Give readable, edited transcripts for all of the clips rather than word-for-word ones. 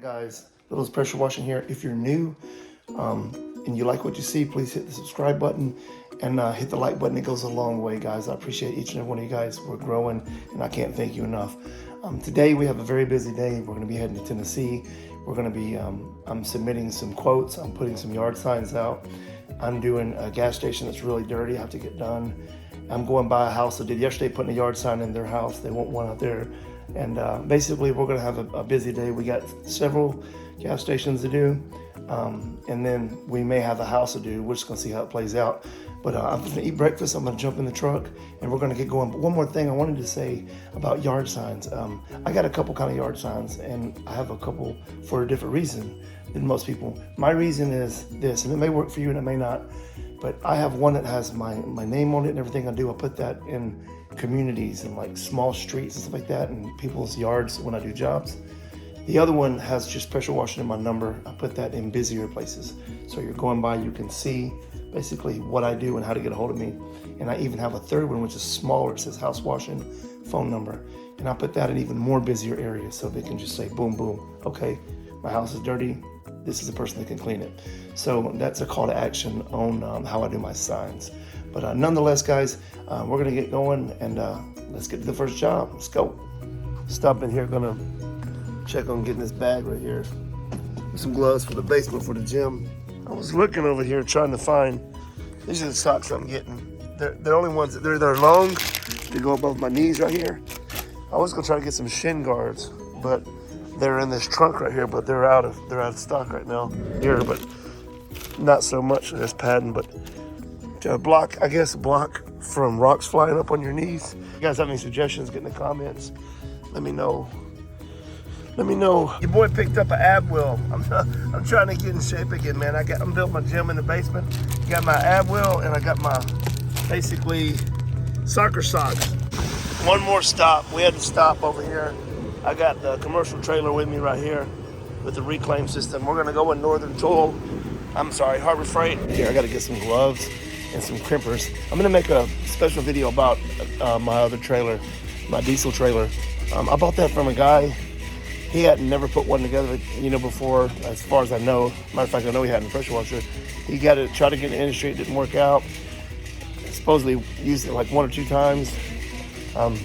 guys, Little's Pressure Washing here. If you're new and you like what you see, please hit the subscribe button and hit the like button. It goes a long way, guys. I appreciate each and every one of you guys. We're growing and I can't thank you enough. Today we have a very busy day. We're going to be heading to Tennessee. We're going to be, I'm submitting some quotes. I'm putting some yard signs out. I'm doing a gas station that's really dirty. I have to get done. I'm going by a house I did yesterday, putting a yard sign in their house. They want one out there. And basically we're going to have a busy day. We got several gas stations to do. And then we may have a house to do. We're just going to see how it plays out. But I'm going to eat breakfast. I'm going to jump in the truck and we're going to get going. But one more thing I wanted to say about yard signs. I got a couple kind of yard signs and I have a couple for a different reason than most people. My reason is this, and it may work for you and it may not, but I have one that has my name on it and everything I do. I put that in communities and like small streets and stuff like that and people's yards when I do jobs. The other one has just pressure washing in my number. I put that in busier places. So you're going by, you can see basically what I do and how to get a hold of me. And I even have a third one, which is smaller. It says house washing, phone number. And I put that in even more busier areas so they can just say, boom, boom. Okay, my house is dirty. This is the person that can clean it. So that's a call to action on how I do my signs. But nonetheless, guys, we're gonna get going and let's get to the first job. Let's go. Stop in here, gonna check on getting this bag right here. Some gloves for the basement for the gym. I was looking over here trying to find, these are the socks I'm getting. They're only ones, they're long. They go above my knees right here. I was gonna try to get some shin guards, but they're in this trunk right here, but they're out of stock right now here, but not so much in this padding, but to block, I guess, block from rocks flying up on your knees. If you guys have any suggestions, get in the comments. Let me know. Let me know. Your boy picked up an ab wheel. I'm trying to get in shape again, man. I'm built my gym in the basement. Got my ab wheel and I got my basically soccer socks. One more stop. We had to stop over here. I got the commercial trailer with me right here with the reclaim system. We're gonna go in Harbor Freight. Here, I gotta get some gloves and some crimpers. I'm gonna make a special video about my other trailer, my diesel trailer. I bought that from a guy. He had never put one together, before, as far as I know. Matter of fact, I know he had a pressure washer. He got it, tried to get in the industry, it didn't work out. Supposedly used it like 1 or 2 times.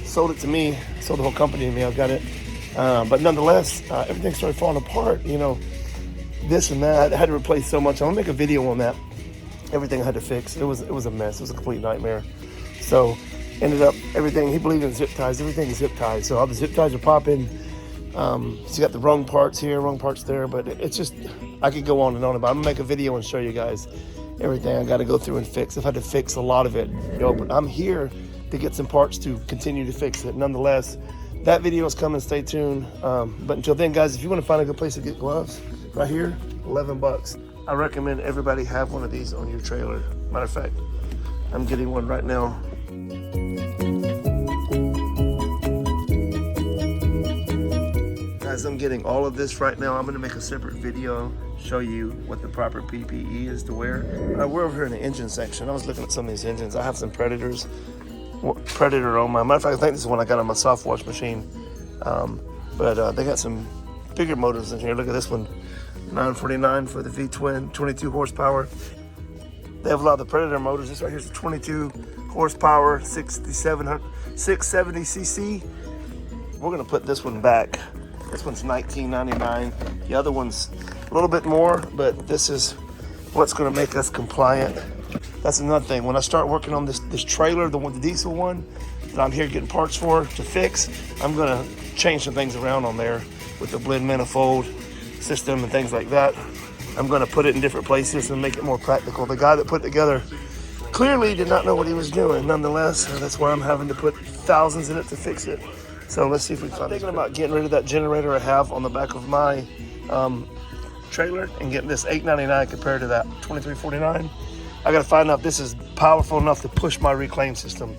Sold it to me, sold the whole company to me, I've got it. But nonetheless, everything started falling apart, this and that. I had to replace so much. I'm gonna make a video on that. Everything I had to fix. It was a mess. It was a complete nightmare. So ended up everything, he believed in zip ties. Everything is zip ties. So all the zip ties are popping. He's got the wrong parts here, wrong parts there, but it's just, I could go on and on about it. I'm gonna make a video and show you guys everything I gotta go through and fix. I've had to fix a lot of it, but I'm here to get some parts to continue to fix it. Nonetheless, that video is coming, stay tuned. But until then, guys, if you want to find a good place to get gloves, right here, $11. I recommend everybody have one of these on your trailer. Matter of fact, I'm getting one right now. Guys, I'm getting all of this right now. I'm gonna make a separate video, show you what the proper PPE is to wear. We're over here in the engine section. I was looking at some of these engines. I have some Predator on my, matter of fact, I think this is one I got on my soft wash machine. But they got some bigger motors in here. Look at this one, 949 for the V-twin, 22 horsepower. They have a lot of the Predator motors. This right here is a 22 horsepower, 670 cc. We're gonna put this one back. This one's $19.99. The other one's a little bit more, but this is what's gonna make us compliant. That's another thing. When I start working on this trailer, the diesel one that I'm here getting parts for to fix, I'm gonna change some things around on there with the blend manifold system and things like that. I'm gonna put it in different places and make it more practical. The guy that put it together clearly did not know what he was doing. Nonetheless, that's why I'm having to put thousands in it to fix it. So let's see if we can find it. I'm thinking about getting rid of that generator I have on the back of my trailer and getting this $8.99 compared to that $23.49. I gotta find out if this is powerful enough to push my reclaim system.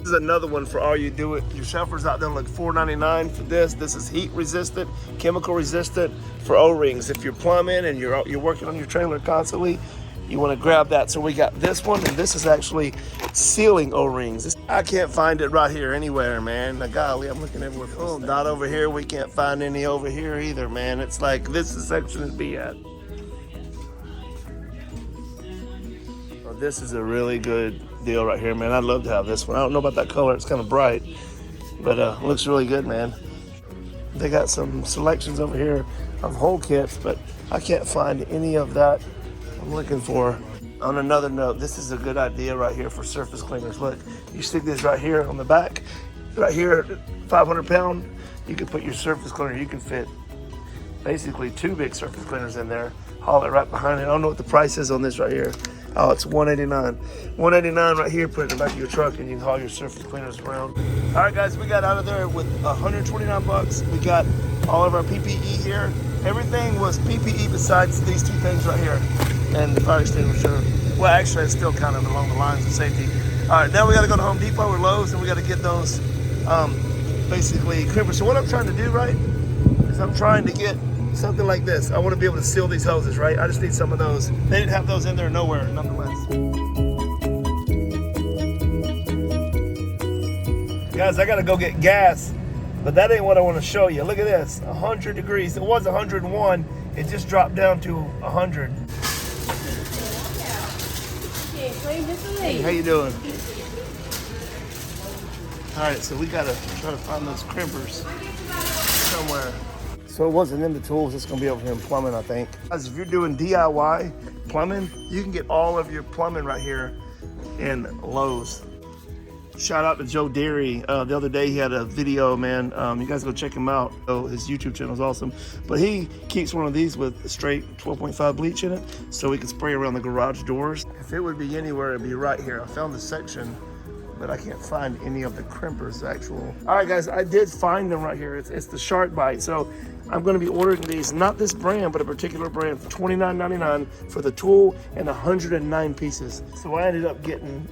This is another one for all you do it yourselfers out there, like $4.99 for this. This is heat resistant, chemical resistant for O-rings. If you're plumbing and you're working on your trailer constantly, you want to grab that. So we got this one, and this is actually sealing O-rings. I can't find it right here anywhere, man. Golly, I'm looking everywhere. Oh, not over here. We can't find any over here either, man. It's like this is section to be at. Oh, this is a really good deal right here, man. I'd love to have this one. I don't know about that color. It's kind of bright, but looks really good, man. They got some selections over here of whole kits, but I can't find any of that I'm looking for. On another note, this is a good idea right here for surface cleaners. Look, you stick this right here on the back, right here, 500 pound. You can put your surface cleaner. You can fit basically 2 big surface cleaners in there. Haul it right behind it. I don't know what the price is on this right here. Oh, it's $189. $189 right here. Put it in the back of your truck, and you can haul your surface cleaners around. All right, guys, we got out of there with 129 bucks. We got all of our PPE here. Everything was PPE besides these 2 things right here, and the fire extinguisher. Well, actually, it's still kind of along the lines of safety. All right, now we got to go to Home Depot or Lowe's, and we got to get those basically crimpers. So what I'm trying to do, right, is I'm trying to get something like this. I want to be able to seal these hoses, right? I just need some of those. They didn't have those in there nowhere, nonetheless. Guys, I got to go get gas, but that ain't what I want to show you. Look at this, 100 degrees. It was 101. It just dropped down to 100. Hey, how you doing? All right, so we got to try to find those crimpers somewhere. So it wasn't in the tools, it's gonna be over here in plumbing, I think. Guys, if you're doing DIY plumbing, you can get all of your plumbing right here in Lowe's. Shout out to Joe Deary. The other day he had a video, man. You guys go check him out. Oh, his YouTube channel is awesome. But he keeps one of these with straight 12.5 bleach in it, so we can spray around the garage doors. If it would be anywhere, it'd be right here. I found the section, but I can't find any of the crimpers actual. All right, guys, I did find them right here. It's the Shark Bite. So I'm gonna be ordering these, not this brand, but a particular brand for $29.99 for the tool and 109 pieces. So I ended up getting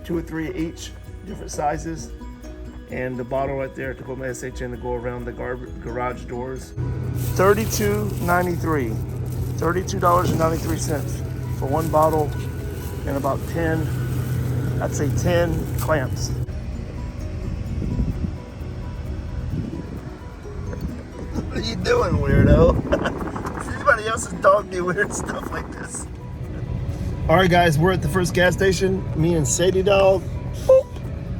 2 or 3 each, different sizes, and the bottle right there to put my SH in to go around the garage doors. $32.93, $32.93 for 1 bottle and about 10, I'd say 10 clamps. What are you doing, weirdo? Does anybody else's dog do weird stuff like this? All right, guys, we're at the first gas station. Me and Sadie Dog. Boop.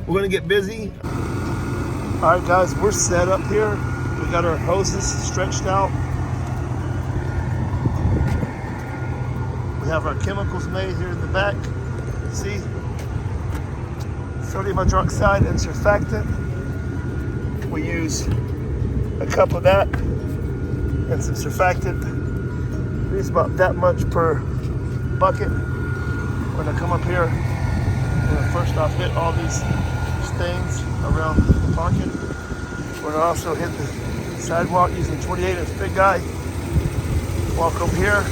We're gonna get busy. All right, guys, we're set up here. We got our hoses stretched out. We have our chemicals made here in the back. See? Sodium hydroxide and surfactant. We use a cup of that and some surfactant. We use about that much per bucket. We're gonna come up here. We're gonna first off hit all these things around the parking. We're gonna also hit the sidewalk using 28-inch big guy. Walk over here.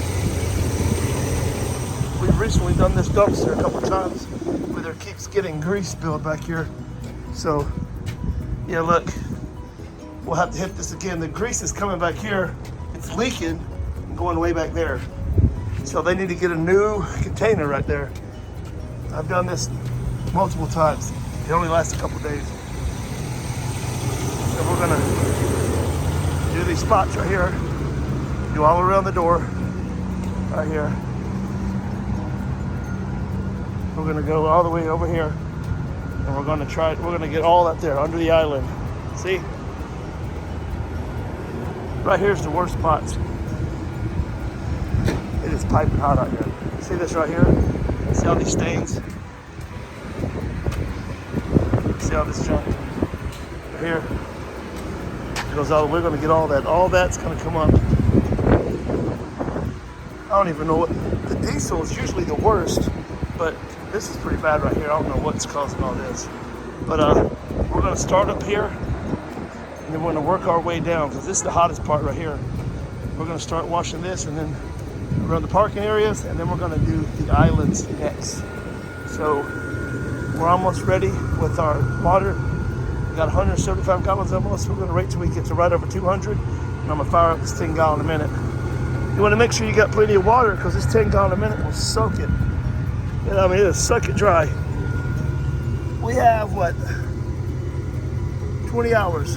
We've recently done this dumpster a couple times, where there keeps getting grease spilled back here. So, yeah, look, we'll have to hit this again. The grease is coming back here. It's leaking and going way back there. So they need to get a new container right there. I've done this multiple times. It only lasts a couple days. So we're gonna do these spots right here. Do all around the door, right here. We're gonna go all the way over here, and we're gonna get all up there under the island. See? Right here's the worst spots. It is piping hot out here. See this right here? See all these stains? See all this junk? Right here. It goes all, we're gonna get all that. All that's gonna come up. I don't even know what, the diesel is usually the worst, but this is pretty bad right here. I don't know what's causing all this. But we're gonna start up here, and then we're gonna work our way down, because this is the hottest part right here. We're gonna start washing this, and then around the parking areas, and then we're gonna do the islands next. So We're almost ready with our water. We got 175 gallons almost. We're gonna wait till we get to right over 200. And I'm gonna fire up this 10 gallon a minute. You wanna make sure you got plenty of water because this 10 gallon a minute will soak it. You know what I mean? It'll suck it dry. We have what? 20 hours.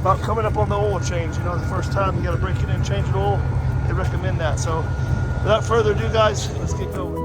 About coming up on the oil change. You know, the first time you gotta break it in, change the oil. They recommend that. So without further ado, guys, let's get going.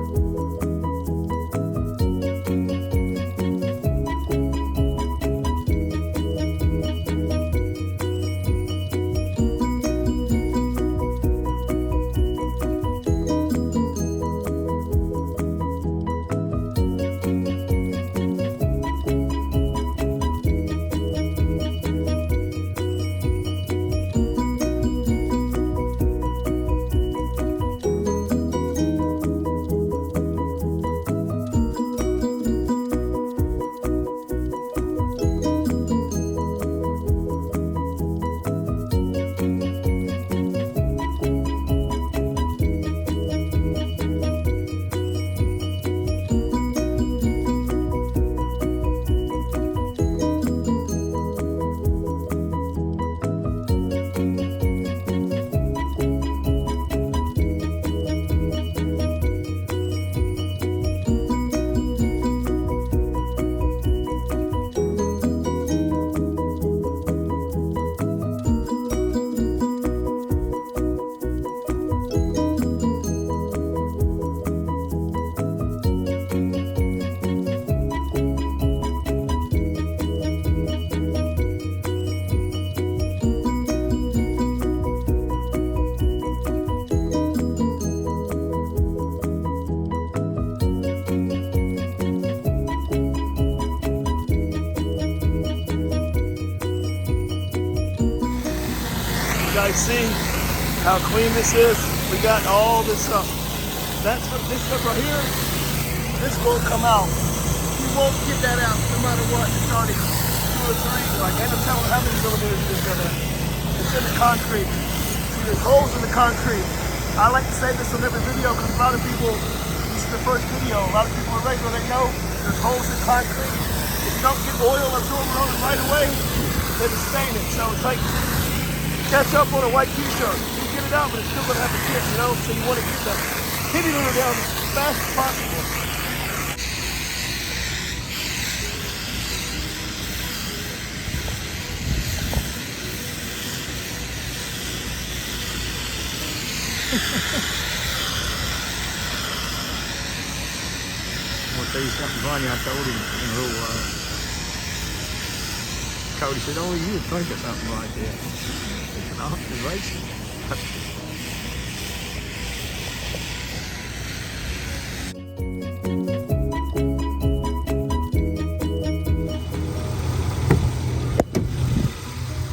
Guys, see how clean this is? We got all this stuff. That's what this stuff right here. This won't come out. You won't get that out no matter what. It's already 2 or 3. Like, I don't tell how many millimeters it's gonna. It's in the concrete. See, there's holes in the concrete. I like to say this on every video because a lot of people. This is the first video. A lot of people are regular. They know there's holes in concrete. If you don't get oil absorbed on it right away, they just stain it. So it's like ketchup on a white t-shirt. You get it out, but it's still gonna have a kick, you know? So you want to get the kitty litter down as fast as possible. I'm gonna tell you something funny. I told him in a little while. Cody said, "Oh, you would think of something like that." It's an observation.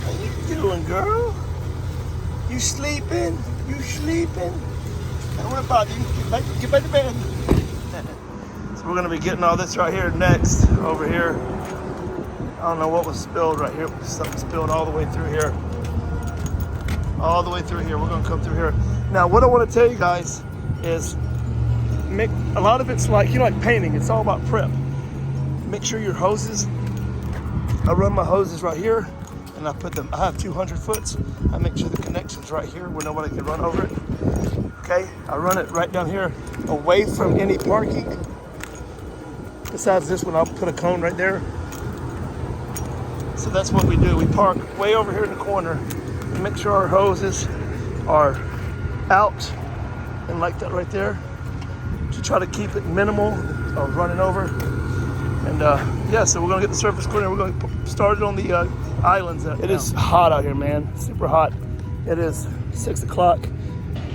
How you doing, girl? You sleeping? You sleeping? Don't worry about you. Get back to bed. So we're gonna be getting all this right here next, over here. I don't know what was spilled right here. Something spilled all the way through here. All the way through here. We're gonna come through here. Now, what I want to tell you guys is, a lot of it's like, you know, like painting. It's all about prep. Make sure your hoses. I run my hoses right here, and I put them. I have 200 foots. I make sure the connection's right here where nobody can run over it. Okay, I run it right down here, away from any parking. Besides this one, I'll put a cone right there. So that's what we do. We park way over here in the corner and make sure our hoses are out and like that right there, to try to keep it minimal of running over. And yeah, so we're gonna get the surface cleaner. We're gonna start it on the islands. It is hot out here, man. Super hot. It is 6 o'clock.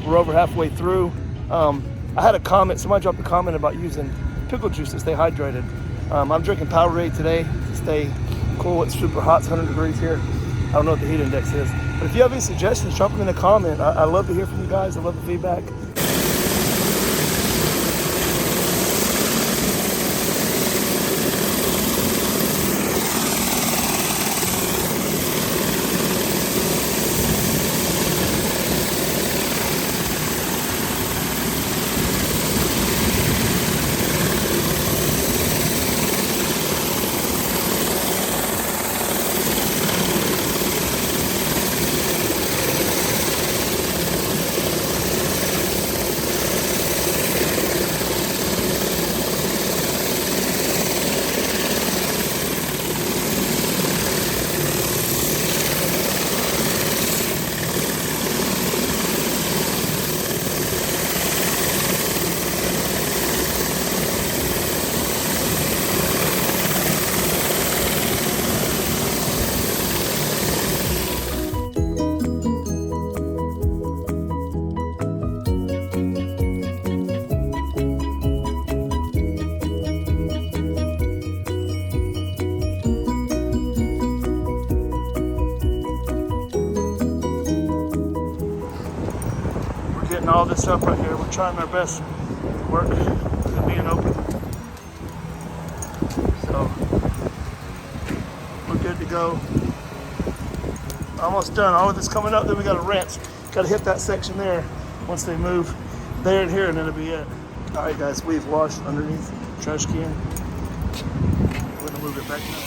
We're over halfway through. I had a comment. Somebody dropped a comment about using pickle juice to stay hydrated. I'm drinking Powerade today to stay cool. It's super hot. It's 100 degrees here. I don't know what the heat index is. But if you have any suggestions, drop them in a comment. I love to hear from you guys. I love the feedback. this up right here. We're trying our best to work with it being open. So we're good to go. Almost done. All of this coming up, then we got to rinse. Got to hit that section there once they move there and here, and then it'll be it. All right, guys, we've washed underneath the trash can. We're gonna move it back now.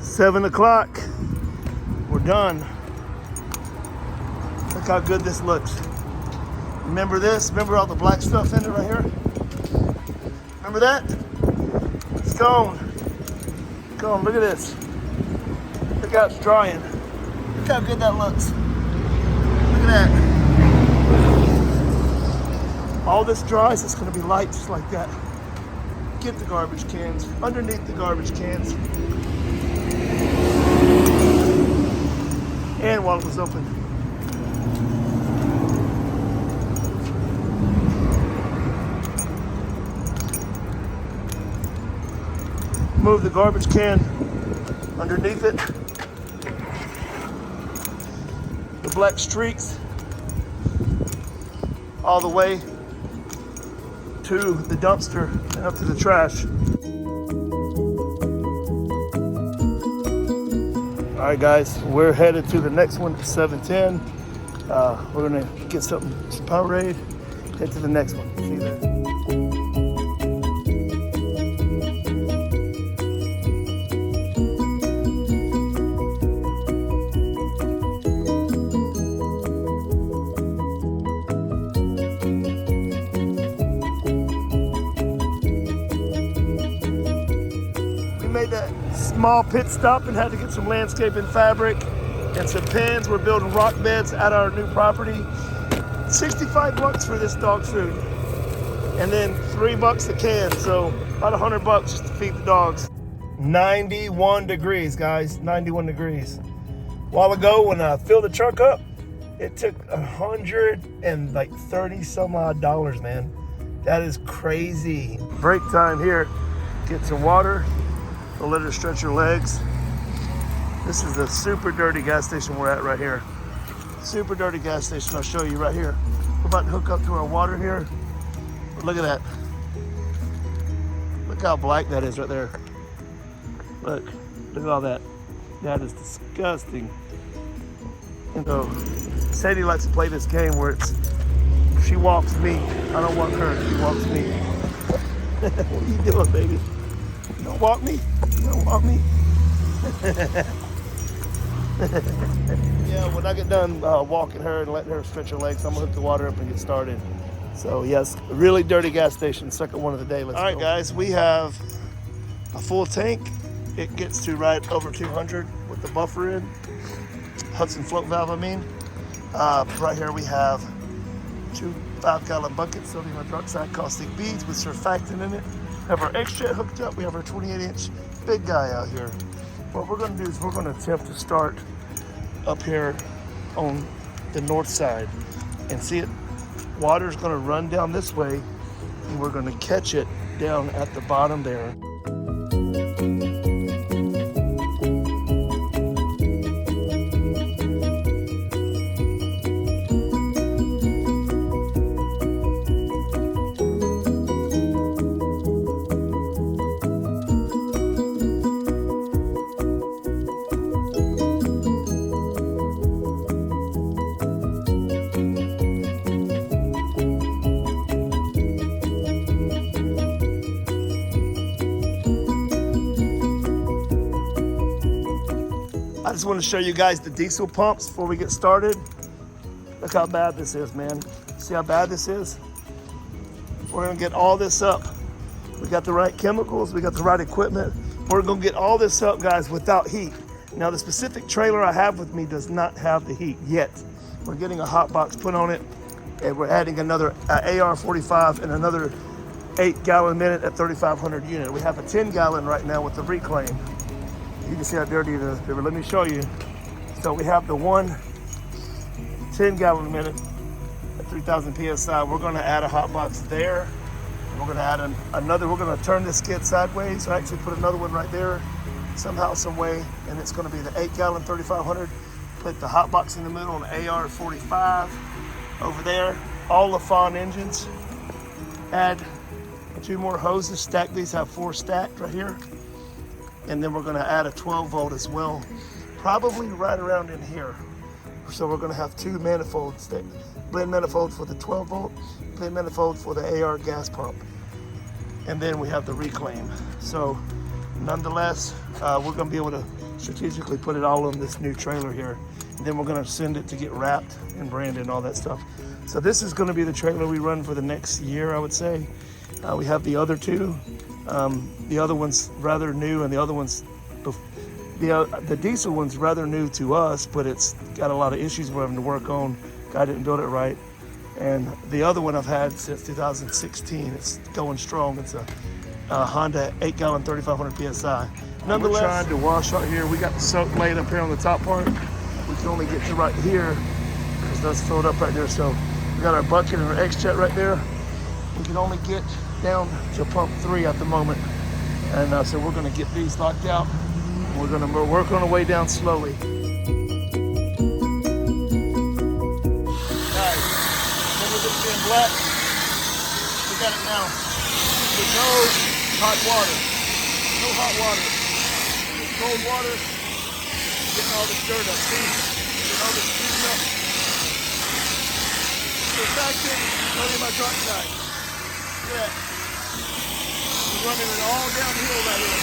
Seven o'clock. We're done. Look how good this looks. Remember this? Remember all the black stuff in it right here? Remember that? It's gone. Gone. Look at this. Look how it's drying. Look how good that looks. Look at that. All this dries, it's going to be light just like that. Get the garbage cans. Underneath the garbage cans. And while it was open. Move the garbage can underneath it. The black streaks all the way to the dumpster and up to the trash. All right, guys, we're headed to the next one at 7:10. We're gonna get some Powerade, head to the next one. See you there. Made that small pit stop and had to get some landscaping fabric and some pins. We're building rock beds at our new property. $65 for this dog food, and then $3 a can, so about $100 just to feed the dogs. 91 degrees, guys. 91 degrees. A while ago, when I filled the truck up, it took $130 some odd dollars, man. That is crazy. Break time here. Get some water. Don't let her stretch her legs. This is the super dirty gas station we're at right here. Super dirty gas station. I'll show you right here. We're about to hook up to our water here. But look at that. Look how black that is right there. Look at all that. That is disgusting. And so Sadie likes to play this game where she walks me. I don't walk her, she walks me. What are you doing, baby? You don't walk me? You don't walk me? Yeah, when I get done walking her and letting her stretch her legs, I'm gonna hook the water up and get started. So yes, a really dirty gas station, second one of the day. Let's go. All right, guys, we have a full tank. It gets to right over 200 with the buffer in. Hudson float valve, I mean. Right here we have 2 5-gallon buckets, sodium hydroxide caustic beads with surfactant in it. We have our X-Jet hooked up. We have our 28-inch big guy out here. What we're gonna do is we're gonna attempt to start up here on the north side and see it. Water's gonna run down this way and we're gonna catch it down at the bottom there. I just want to show you guys the diesel pumps before we get started. Look how bad this is, man. See how bad this is? We're gonna get all this up. We got the right chemicals, we got the right equipment. We're gonna get all this up, guys, without heat. Now, the specific trailer I have with me does not have the heat yet. We're getting a hot box put on it. And we're adding another AR-45 and another 8 gallon minute at 3,500 unit. We have a 10 gallon right now with the Reclaim. You can see how dirty it is. But let me show you. So we have the one 10 gallon minute at 3,000 PSI. We're gonna add a hot box there. We're gonna add another, we're gonna turn this skid sideways, or actually put another one right there, somehow, some way, and it's gonna be the 8 gallon 3,500. Put the hot box in the middle on AR-45 over there. All LaFon engines. Add 2 more hoses, stack these, have 4 stacked right here. And then we're gonna add a 12 volt as well, probably right around in here. So we're gonna have 2 manifolds, blend manifold for the 12 volt, blend manifold for the AR gas pump. And then we have the Reclaim. So nonetheless, we're gonna be able to strategically put it all on this new trailer here. And then we're gonna send it to get wrapped and branded and all that stuff. So this is gonna be the trailer we run for the next year, I would say. We have the other 2. The other one's rather new, and the other one's, the diesel one's rather new to us, but it's got a lot of issues we're having to work on. Guy didn't build it right. And the other one I've had since 2016. It's going strong. It's a Honda 8 gallon 3,500 PSI. Nonetheless, we're trying to wash out here. We got the soak laid up here on the top part. We can only get to right here because that's filled up right there. So we got our bucket and our X-Jet right there. We can only get down to pump 3 at the moment. And so we're gonna get these locked out. We're gonna work on our way down slowly. Guys, remember this being black? We got it now. With no hot water. No hot water. Just cold water. Getting all this dirt up. See? Getting all this grease up. Surfactant, sodium hydroxide. Look at that. We're running it all downhill right here.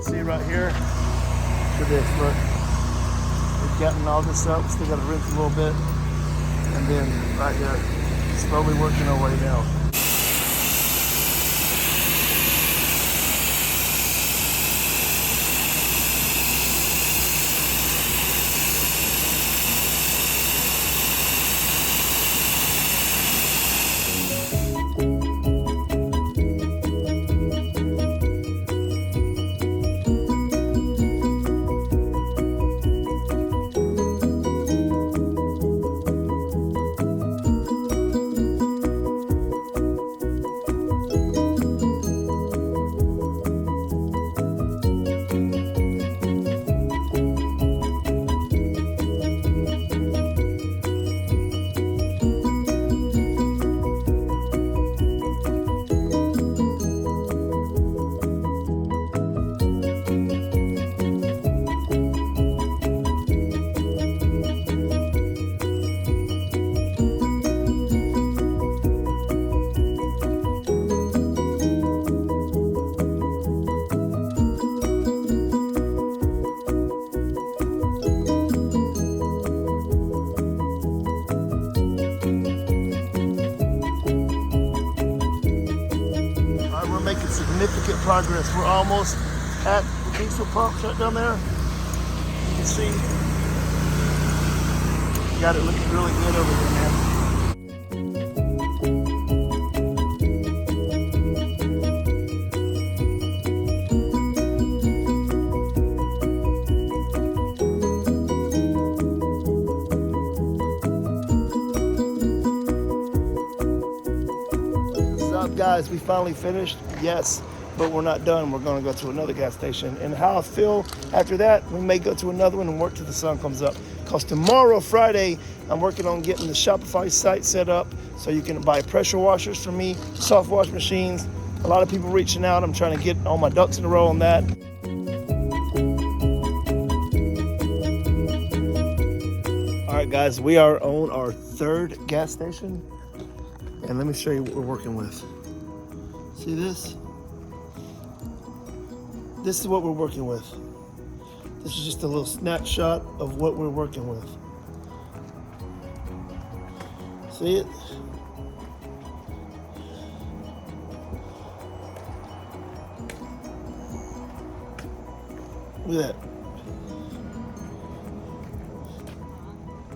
See right here? Look at this, look. We've gotten all this up, still got to rinse a little bit. And then right there, slowly working our way down. Making significant progress. We're almost at the diesel pump shut down there. You can see, got it looking really good over there, man. Guys, we finally finished, yes, but we're not done. We're going to go to another gas station. And how I feel after that, we may go to another one and work till the sun comes up. Because tomorrow, Friday, I'm working on getting the Shopify site set up so you can buy pressure washers from me, soft wash machines. A lot of people reaching out. I'm trying to get all my ducks in a row on that. All right, guys, we are on our 3rd gas station. And let me show you what we're working with. See this? This is what we're working with. This is just a little snapshot of what we're working with. See it? Look at that.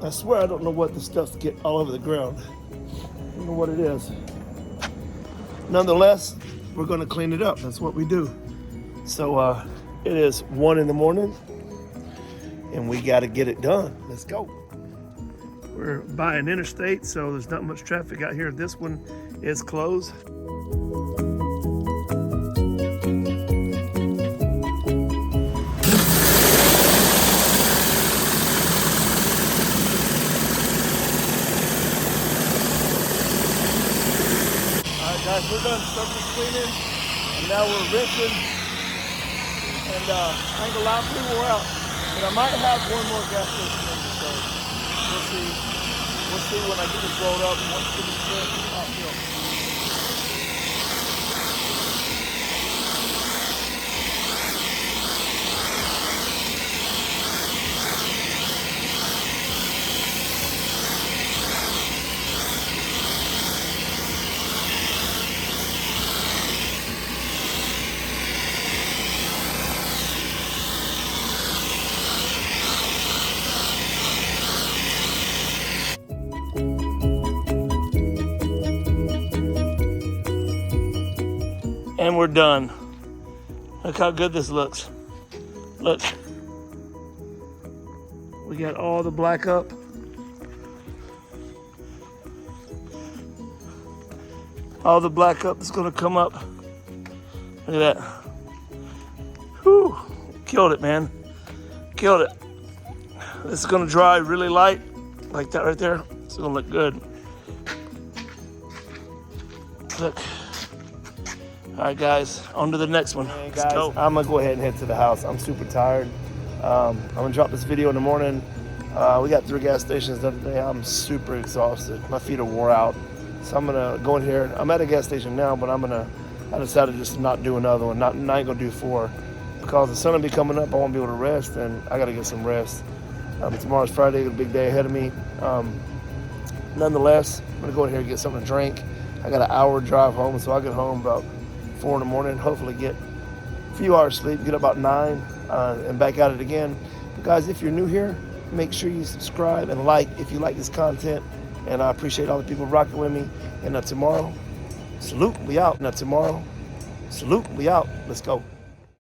I swear I don't know what the stuff's get all over the ground. I don't know what it is. Nonetheless, we're gonna clean it up. That's what we do. So it is 1 in the morning and we gotta get it done. Let's go. We're by an interstate, so there's not much traffic out here. This one is closed. Guys, we're done surface cleaning, and now we're rinsing, and I ain't gonna lie, I'm pretty wore out, but I might have one more gas station in, so we'll see. We'll see when I get this rolled up, once it is rinsed, I'll feel. And we're done. Look how good this looks. Look. We got all the black up. All the black up is gonna come up. Look at that. Whew. Killed it, man. Killed it. This is gonna dry really light, like that right there. It's gonna look good. Look. All right, guys, on to the next one. Hey, guys, let's go. I'm gonna go ahead and head to the house. I'm super tired. I'm gonna drop this video in the morning. We got 3 gas stations the other day. I'm super exhausted. My feet are wore out. So I'm gonna go in here. I'm at a gas station now, but I decided just to not do another one. I ain't gonna do 4 because the sun will be coming up. I won't be able to rest, and I gotta get some rest. Tomorrow's Friday, a big day ahead of me. Nonetheless, I'm gonna go in here and get something to drink. I got an hour drive home, so I'll get home about 4 in the morning, hopefully get a few hours sleep, get about 9, and back at it again. But guys, if you're new here, make sure you subscribe and like if you like this content. And I appreciate all the people rocking with me. And tomorrow, salute, we out. And tomorrow, salute, we out. Let's go.